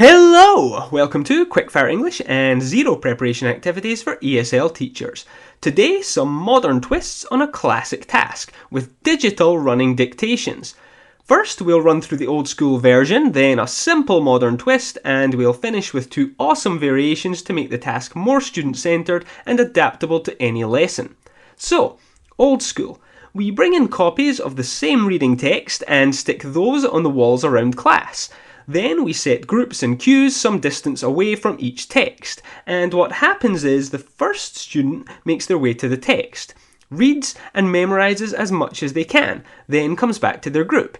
Hello! Welcome to Quickfire English and Zero Preparation Activities for ESL teachers. Today, some modern twists on a classic task with digital running dictations. First, we'll run through the old school version, then a simple modern twist, and we'll finish with two awesome variations to make the task more student-centered and adaptable to any lesson. So, old school. We bring in copies of the same reading text and stick those on the walls around class. Then we set groups and queues some distance away from each text, and what happens is the first student makes their way to the text, reads and memorises as much as they can, then comes back to their group.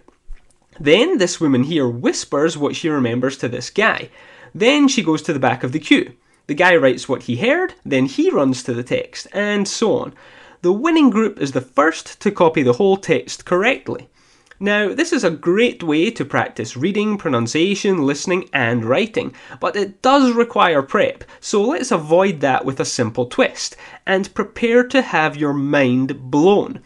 Then this woman here whispers what she remembers to this guy. Then she goes to the back of the queue. The guy writes what he heard, then he runs to the text, and so on. The winning group is the first to copy the whole text correctly. Now, this is a great way to practice reading, pronunciation, listening and writing, but it does require prep, so let's avoid that with a simple twist, and prepare to have your mind blown.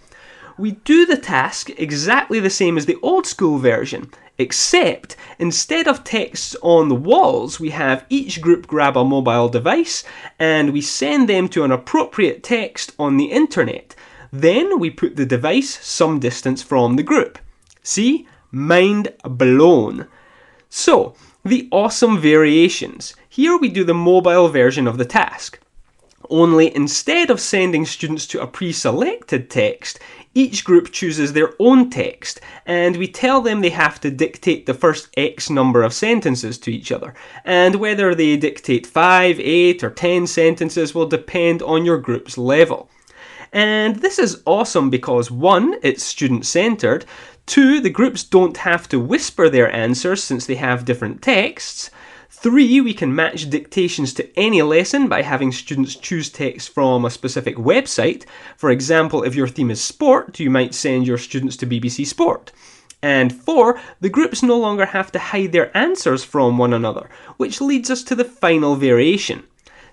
We do the task exactly the same as the old school version, except instead of texts on the walls, we have each group grab a mobile device and we send them to an appropriate text on the internet. Then we put the device some distance from the group. See? Mind blown. So, the awesome variations. Here we do the mobile version of the task. Only instead of sending students to a pre-selected text, each group chooses their own text, and we tell them they have to dictate the first X number of sentences to each other. And whether they dictate 5, 8 or 10 sentences will depend on your group's level. And this is awesome because 1, it's student-centered, 2, the groups don't have to whisper their answers since they have different texts, 3, we can match dictations to any lesson by having students choose text from a specific website. For example, if your theme is sport, you might send your students to BBC Sport. And 4, the groups no longer have to hide their answers from one another, which leads us to the final variation.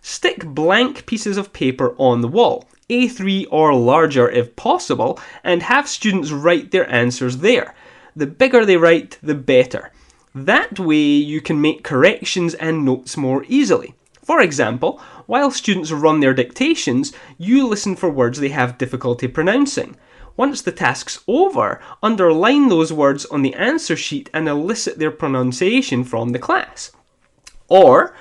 Stick blank pieces of paper on the wall, A3 or larger if possible, and have students write their answers there. The bigger they write, the better. That way you can make corrections and notes more easily. For example, while students run their dictations, you listen for words they have difficulty pronouncing. Once the task's over, underline those words on the answer sheet and elicit their pronunciation from the class. Or,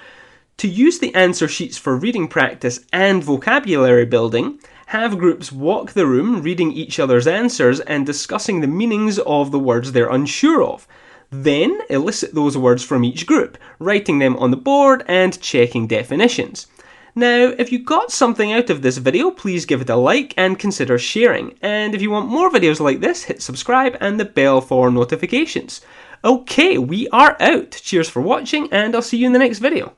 to use the answer sheets for reading practice and vocabulary building, have groups walk the room reading each other's answers and discussing the meanings of the words they're unsure of. Then elicit those words from each group, writing them on the board and checking definitions. Now, if you got something out of this video, please give it a like and consider sharing. And if you want more videos like this, hit subscribe and the bell for notifications. Okay, we are out. Cheers for watching and I'll see you in the next video.